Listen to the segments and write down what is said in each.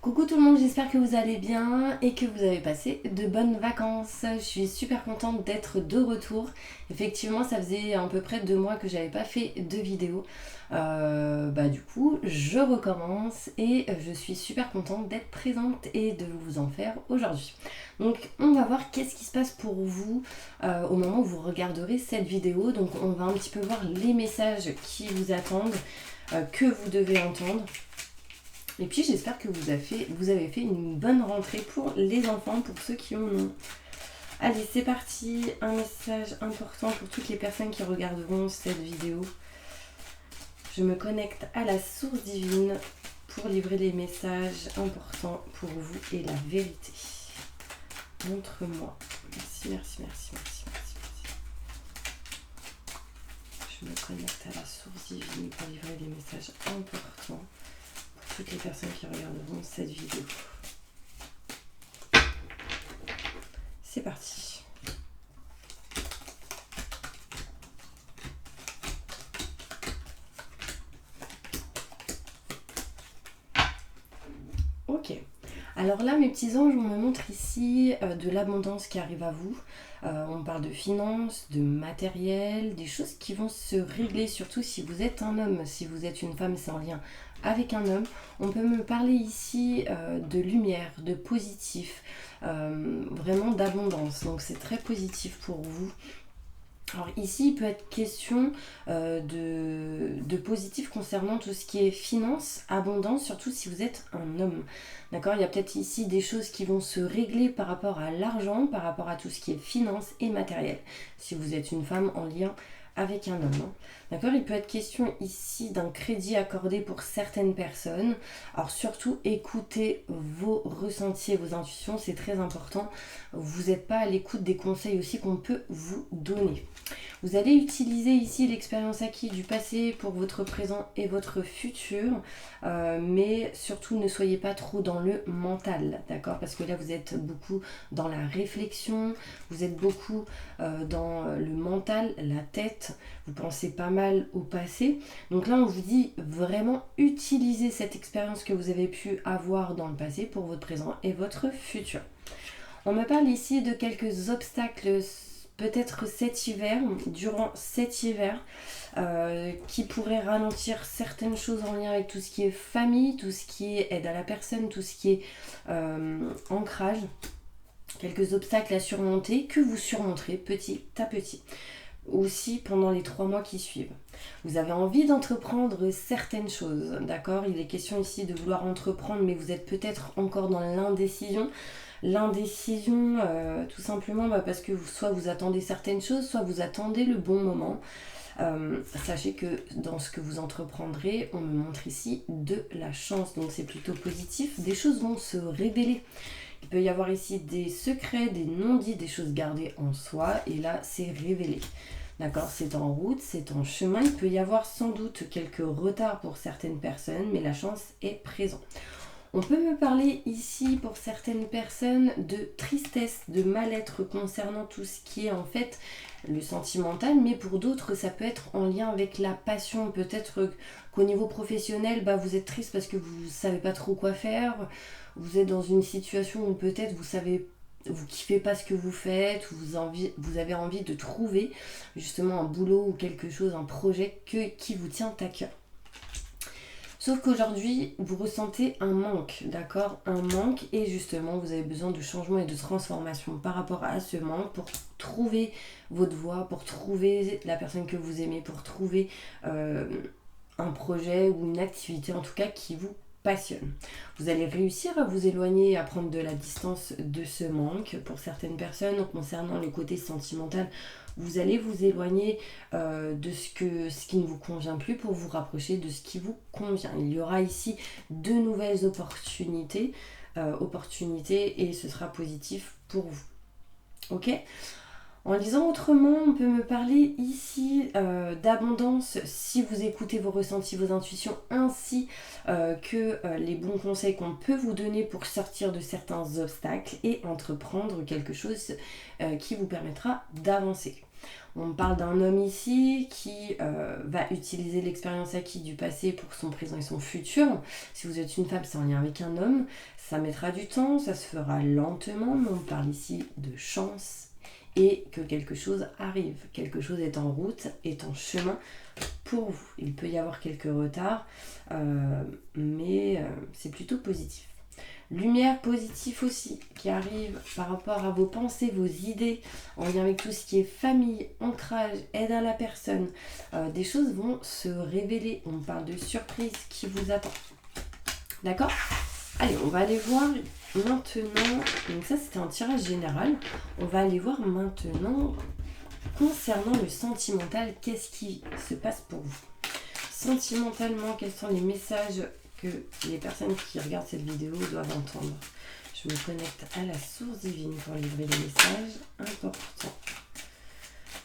Coucou tout le monde, j'espère que vous allez bien et que vous avez passé de bonnes vacances. Je suis super contente d'être de retour. Effectivement, ça faisait à peu près 2 mois que j'avais pas fait de vidéo. Du coup, je recommence et je suis super contente d'être présente et de vous en faire aujourd'hui. Donc, on va voir qu'est-ce qui se passe pour vous au moment où vous regarderez cette vidéo. Donc, on va un petit peu voir les messages qui vous attendent, que vous devez entendre. Et puis j'espère que vous avez fait une bonne rentrée pour les enfants, pour ceux qui en ont. Allez, c'est parti, un message important pour toutes les personnes qui regarderont cette vidéo. Je me connecte à la source divine pour livrer les messages importants pour vous et la vérité. Montre-moi. Merci. Je me connecte à la source divine pour livrer les messages importants toutes les personnes qui regarderont cette vidéo. C'est parti. Ok. Alors là, mes petits anges, on me montre ici de l'abondance qui arrive à vous. On parle de finances, de matériel, des choses qui vont se régler, surtout si vous êtes un homme. Si vous êtes une femme, c'est en lien avec un homme. On peut me parler ici de lumière, de positif, vraiment d'abondance. Donc c'est très positif pour vous. Alors ici, il peut être question de positif concernant tout ce qui est finance, abondance, surtout si vous êtes un homme. D'accord? Il y a peut-être ici des choses qui vont se régler par rapport à l'argent, par rapport à tout ce qui est finance et matériel. Si vous êtes une femme en lien avec un homme. D'accord? Il peut être question ici d'un crédit accordé pour certaines personnes. Alors surtout, écoutez vos ressentis et vos intuitions, c'est très important. Vous n'êtes pas à l'écoute des conseils aussi qu'on peut vous donner. Vous allez utiliser ici l'expérience acquise du passé pour votre présent et votre futur, mais surtout ne soyez pas trop dans le mental, d'accord? Parce que là vous êtes beaucoup dans la réflexion, vous êtes beaucoup dans le mental, la tête, vous pensez pas mal au passé. Donc là on vous dit vraiment utilisez cette expérience que vous avez pu avoir dans le passé pour votre présent et votre futur. On me parle ici de quelques obstacles peut-être durant cet hiver, qui pourrait ralentir certaines choses en lien avec tout ce qui est famille, tout ce qui est aide à la personne, tout ce qui est ancrage. Quelques obstacles à surmonter que vous surmonterez petit à petit. Aussi pendant les 3 mois qui suivent. Vous avez envie d'entreprendre certaines choses, d'accord? Il est question ici de vouloir entreprendre, mais vous êtes peut-être encore dans l'indécision. L'indécision, tout simplement parce que soit vous attendez certaines choses, soit vous attendez le bon moment. Sachez que dans ce que vous entreprendrez, on me montre ici de la chance, donc c'est plutôt positif. Des choses vont se révéler. Il peut y avoir ici des secrets, des non-dits, des choses gardées en soi, et là c'est révélé. D'accord, c'est en route, c'est en chemin. Il peut y avoir sans doute quelques retards pour certaines personnes, mais la chance est présente. On peut me parler ici pour certaines personnes de tristesse, de mal-être concernant tout ce qui est en fait le sentimental, mais pour d'autres ça peut être en lien avec la passion. Peut-être qu'au niveau professionnel, vous êtes triste parce que vous ne savez pas trop quoi faire, vous êtes dans une situation où peut-être vous kiffez pas ce que vous faites, vous avez envie de trouver justement un boulot ou quelque chose, un projet qui vous tient à cœur. Sauf qu'aujourd'hui, vous ressentez un manque, d'accord? Un manque, et justement, vous avez besoin de changement et de transformation par rapport à ce manque pour trouver votre voie, pour trouver la personne que vous aimez, pour trouver un projet ou une activité en tout cas qui vous passionne. Vous allez réussir à vous éloigner, à prendre de la distance de ce manque. Pour certaines personnes, concernant le côté sentimental, vous allez vous éloigner de ce qui ne vous convient plus pour vous rapprocher de ce qui vous convient. Il y aura ici de nouvelles opportunités et ce sera positif pour vous. Ok ? En disant autrement, on peut me parler ici d'abondance si vous écoutez vos ressentis, vos intuitions, ainsi que les bons conseils qu'on peut vous donner pour sortir de certains obstacles et entreprendre quelque chose qui vous permettra d'avancer. On parle d'un homme ici qui va utiliser l'expérience acquise du passé pour son présent et son futur. Si vous êtes une femme, c'est en lien avec un homme. Ça mettra du temps, ça se fera lentement, mais on parle ici de chance et que quelque chose arrive. Quelque chose est en route, est en chemin pour vous. Il peut y avoir quelques retards, mais c'est plutôt positif. Lumière positive aussi qui arrive par rapport à vos pensées, vos idées, en lien avec tout ce qui est famille, ancrage, aide à la personne. Des choses vont se révéler. On parle de surprise qui vous attend. D'accord ? Allez, on va aller voir maintenant. Donc ça, c'était un tirage général. On va aller voir maintenant concernant le sentimental. Qu'est-ce qui se passe pour vous ? Sentimentalement, quels sont les messages que les personnes qui regardent cette vidéo doivent entendre? Je me connecte à la source divine pour livrer les messages importants.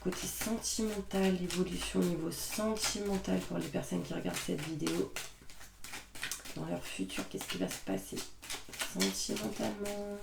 Côté sentimental, évolution au niveau sentimental pour les personnes qui regardent cette vidéo. Dans leur futur, qu'est-ce qui va se passer sentimentalement?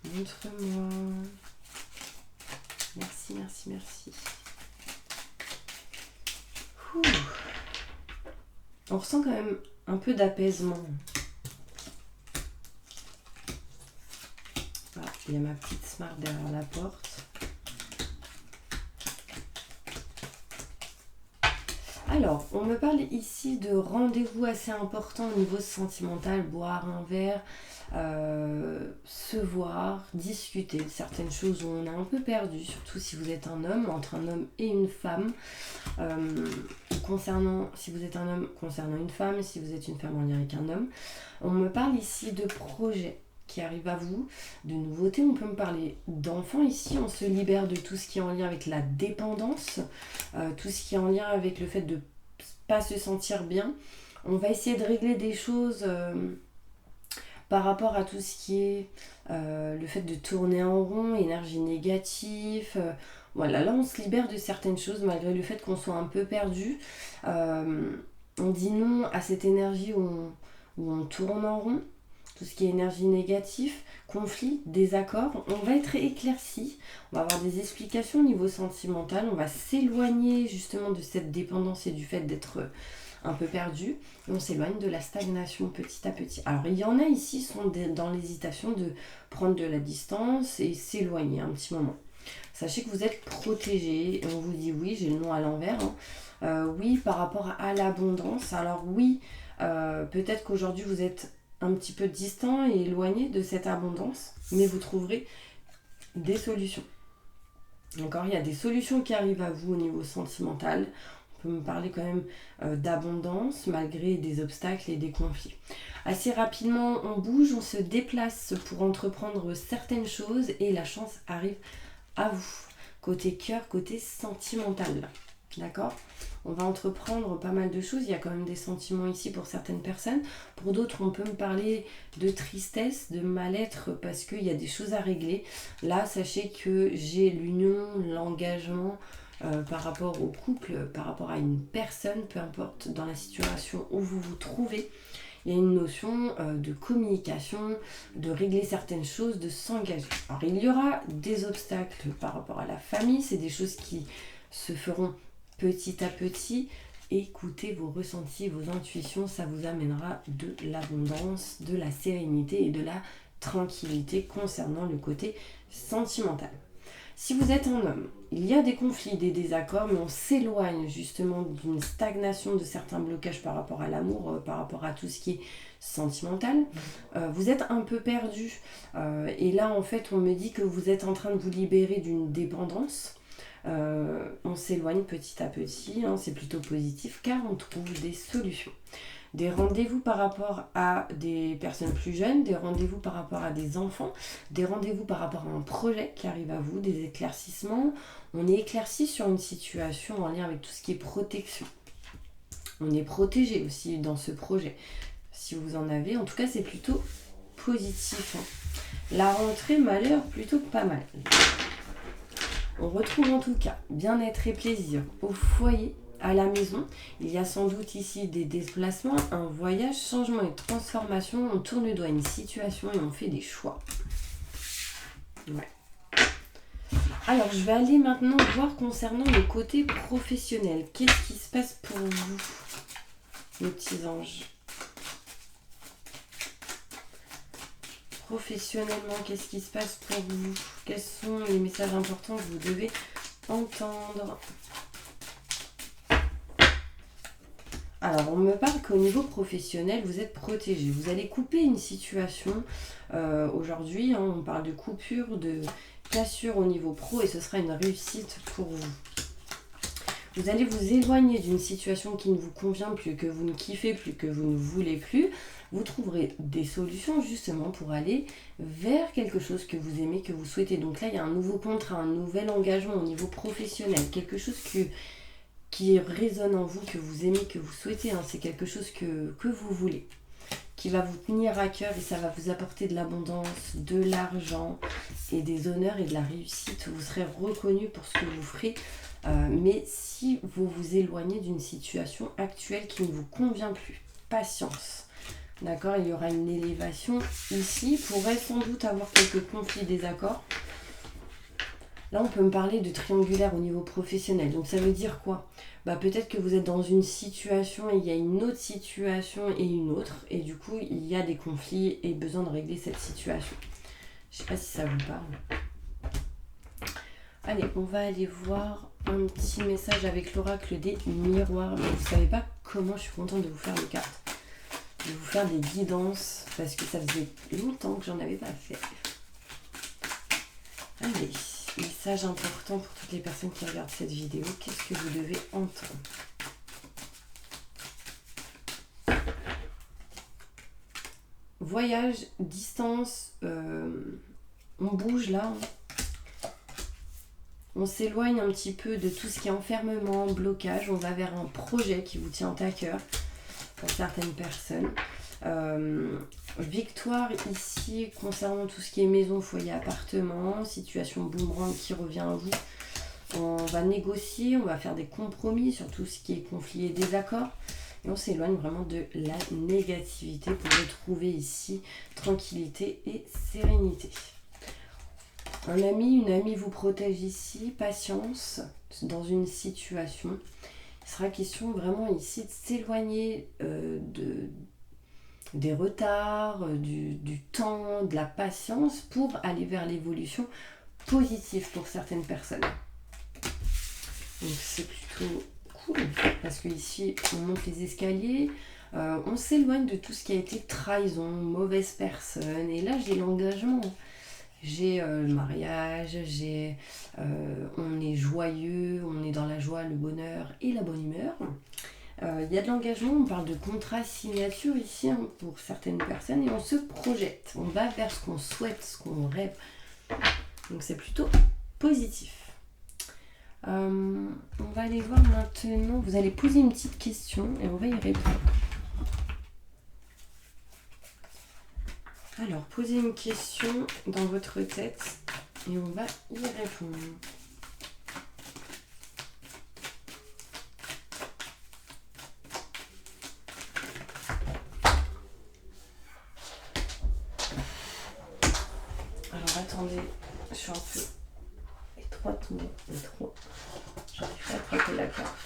Montre-moi. Merci, merci, merci. Ouh. On ressent quand même un peu d'apaisement. Voilà, il y a ma petite smart derrière la porte. Alors, on me parle ici de rendez-vous assez important au niveau sentimental, boire un verre, se voir, discuter de certaines choses où on est un peu perdu, surtout si vous êtes un homme, entre un homme et une femme. Si vous êtes un homme, concernant une femme, si vous êtes une femme en lien avec un homme. On me parle ici de projets qui arrivent à vous, de nouveautés. On peut me parler d'enfants ici. On se libère de tout ce qui est en lien avec la dépendance, tout ce qui est en lien avec le fait de ne pas se sentir bien. On va essayer de régler des choses par rapport à tout ce qui est le fait de tourner en rond, énergie négative. Voilà, là on se libère de certaines choses malgré le fait qu'on soit un peu perdu. On dit non à cette énergie où on tourne en rond. Tout ce qui est énergie négative, conflit, désaccord, on va être éclairci, on va avoir des explications au niveau sentimental, on va s'éloigner justement de cette dépendance et du fait d'être un peu perdu, et on s'éloigne de la stagnation petit à petit. Alors il y en a ici qui sont dans l'hésitation de prendre de la distance et s'éloigner un petit moment. Sachez que vous êtes protégé, on vous dit oui, j'ai le nom à l'envers, oui par rapport à l'abondance, alors oui, peut-être qu'aujourd'hui vous êtes un petit peu distant et éloigné de cette abondance, mais vous trouverez des solutions. Encore, il y a des solutions qui arrivent à vous au niveau sentimental. On peut me parler quand même d'abondance malgré des obstacles et des conflits. Assez rapidement, on bouge, on se déplace pour entreprendre certaines choses et la chance arrive à vous. Côté cœur, côté sentimental. D'accord ? On va entreprendre pas mal de choses. Il y a quand même des sentiments ici pour certaines personnes. Pour d'autres, on peut me parler de tristesse, de mal-être parce qu'il y a des choses à régler. Là, sachez que j'ai l'union, l'engagement par rapport au couple, par rapport à une personne, peu importe dans la situation où vous vous trouvez. Il y a une notion de communication, de régler certaines choses, de s'engager. Alors, il y aura des obstacles par rapport à la famille. C'est des choses qui se feront petit à petit. Écoutez vos ressentis, vos intuitions, ça vous amènera de l'abondance, de la sérénité et de la tranquillité concernant le côté sentimental. Si vous êtes un homme, il y a des conflits, des désaccords, mais on s'éloigne justement d'une stagnation, de certains blocages par rapport à l'amour, par rapport à tout ce qui est sentimental. Vous êtes un peu perdu et là en fait on me dit que vous êtes en train de vous libérer d'une dépendance. On s'éloigne petit à petit, c'est plutôt positif car on trouve des solutions. Des rendez-vous par rapport à des personnes plus jeunes, des rendez-vous par rapport à des enfants, des rendez-vous par rapport à un projet qui arrive à vous, des éclaircissements. On est éclairci sur une situation en lien avec tout ce qui est protection. On est protégé aussi dans ce projet. Si vous en avez, en tout cas c'est plutôt positif. La rentrée, malheur, plutôt pas mal. On retrouve en tout cas bien-être et plaisir au foyer, à la maison. Il y a sans doute ici des déplacements, un voyage, changement et transformation. On tourne le doigt à une situation et on fait des choix. Ouais. Alors, je vais aller maintenant voir concernant le côté professionnel. Qu'est-ce qui se passe pour vous, mes petits anges? Professionnellement, qu'est-ce qui se passe pour vous? Quels sont les messages importants que vous devez entendre? Alors, on me parle qu'au niveau professionnel, vous êtes protégé. Vous allez couper une situation. Aujourd'hui, hein, on parle de coupure, de cassure au niveau pro et ce sera une réussite pour vous. Vous allez vous éloigner d'une situation qui ne vous convient plus, que vous ne kiffez plus, que vous ne voulez plus. Vous trouverez des solutions justement pour aller vers quelque chose que vous aimez, que vous souhaitez. Donc là, il y a un nouveau contrat, un nouvel engagement au niveau professionnel, quelque chose qui résonne en vous, que vous aimez, que vous souhaitez. Hein. C'est quelque chose que vous voulez, qui va vous tenir à cœur et ça va vous apporter de l'abondance, de l'argent et des honneurs et de la réussite. Vous serez reconnu pour ce que vous ferez. Mais si vous vous éloignez d'une situation actuelle qui ne vous convient plus, patience. D'accord, il y aura une élévation ici. Pourrait sans doute avoir quelques conflits, désaccords. Là, on peut me parler de triangulaire au niveau professionnel. Donc, ça veut dire quoi? Peut-être que vous êtes dans une situation et il y a une autre situation et une autre. Et du coup, il y a des conflits et besoin de régler cette situation. Je ne sais pas si ça vous parle. Allez, on va aller voir un petit message avec l'oracle des miroirs. Mais vous ne savez pas comment je suis contente de vous faire les cartes. De vous faire des guidances. Parce que ça faisait longtemps que j'en avais pas fait. Allez, message important pour toutes les personnes qui regardent cette vidéo. Qu'est-ce que vous devez entendre? Voyage, distance, on bouge là. On s'éloigne un petit peu de tout ce qui est enfermement, blocage. On va vers un projet qui vous tient à cœur pour certaines personnes. Victoire ici concernant tout ce qui est maison, foyer, appartement, situation boomerang qui revient à vous. On va négocier, on va faire des compromis sur tout ce qui est conflit et désaccord. Et on s'éloigne vraiment de la négativité pour retrouver ici tranquillité et sérénité. Un ami, une amie vous protège ici, patience dans une situation. Il sera question vraiment ici de s'éloigner des retards, du temps, de la patience pour aller vers l'évolution positive pour certaines personnes. Donc c'est plutôt cool parce que ici on monte les escaliers, on s'éloigne de tout ce qui a été trahison, mauvaise personne. Et là j'ai l'engagement. J'ai le mariage, on est joyeux, on est dans la joie, le bonheur et la bonne humeur. Il y a de l'engagement, on parle de contrat signature ici hein, pour certaines personnes et on se projette, on va vers ce qu'on souhaite, ce qu'on rêve. Donc c'est plutôt positif. On va aller voir maintenant, vous allez poser une petite question et on va y répondre. Alors, posez une question dans votre tête et on va y répondre. Alors, attendez, je suis un peu étroite, mais trop. J'arrive pas à attraper la carte.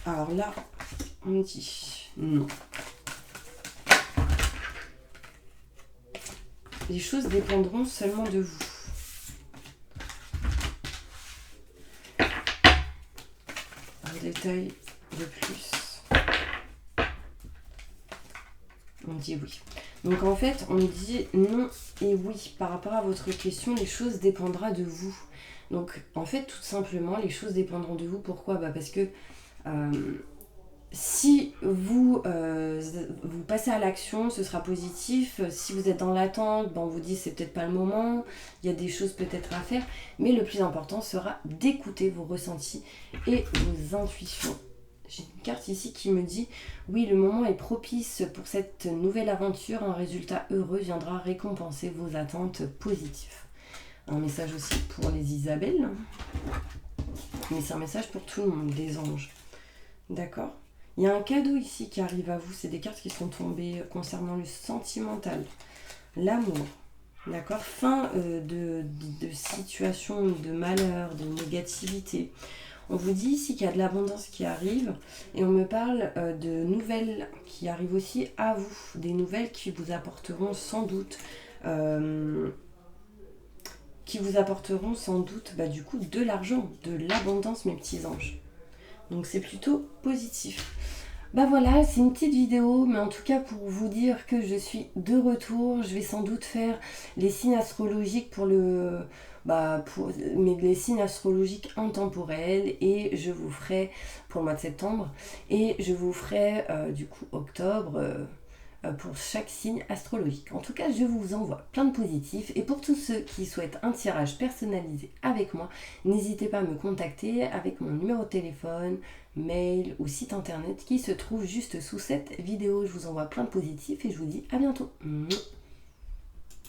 Alors là, on me dit non. Les choses dépendront seulement de vous. Un détail de plus. On dit oui. Donc en fait, on dit non et oui. Par rapport à votre question, les choses dépendront de vous. Donc en fait, tout simplement, les choses dépendront de vous. Pourquoi ? Parce que si vous passez à l'action, ce sera positif. Si vous êtes dans l'attente, on vous dit c'est peut-être pas le moment, il y a des choses peut-être à faire. Mais le plus important sera d'écouter vos ressentis et vos intuitions. J'ai une carte ici qui me dit oui, le moment est propice pour cette nouvelle aventure. Un résultat heureux viendra récompenser vos attentes positives. Un message aussi pour les Isabelles. Mais c'est un message pour tout le monde, des anges. D'accord ? Il y a un cadeau ici qui arrive à vous. C'est des cartes qui sont tombées concernant le sentimental, l'amour. D'accord? Fin de situation de malheur, de négativité. On vous dit ici qu'il y a de l'abondance qui arrive et on me parle de nouvelles qui arrivent aussi à vous, des nouvelles qui vous apporteront sans doute, euh, du coup de l'argent, de l'abondance mes petits anges. Donc c'est plutôt positif. Bah voilà, c'est une petite vidéo, mais en tout cas pour vous dire que je suis de retour, je vais sans doute faire les signes astrologiques mais les signes astrologiques intemporels et je vous ferai pour le mois de septembre et je vous ferai du coup octobre pour chaque signe astrologique. En tout cas, je vous envoie plein de positifs et pour tous ceux qui souhaitent un tirage personnalisé avec moi, n'hésitez pas à me contacter avec mon numéro de téléphone, mail ou site internet qui se trouve juste sous cette vidéo. Je vous envoie plein de positifs et je vous dis à bientôt.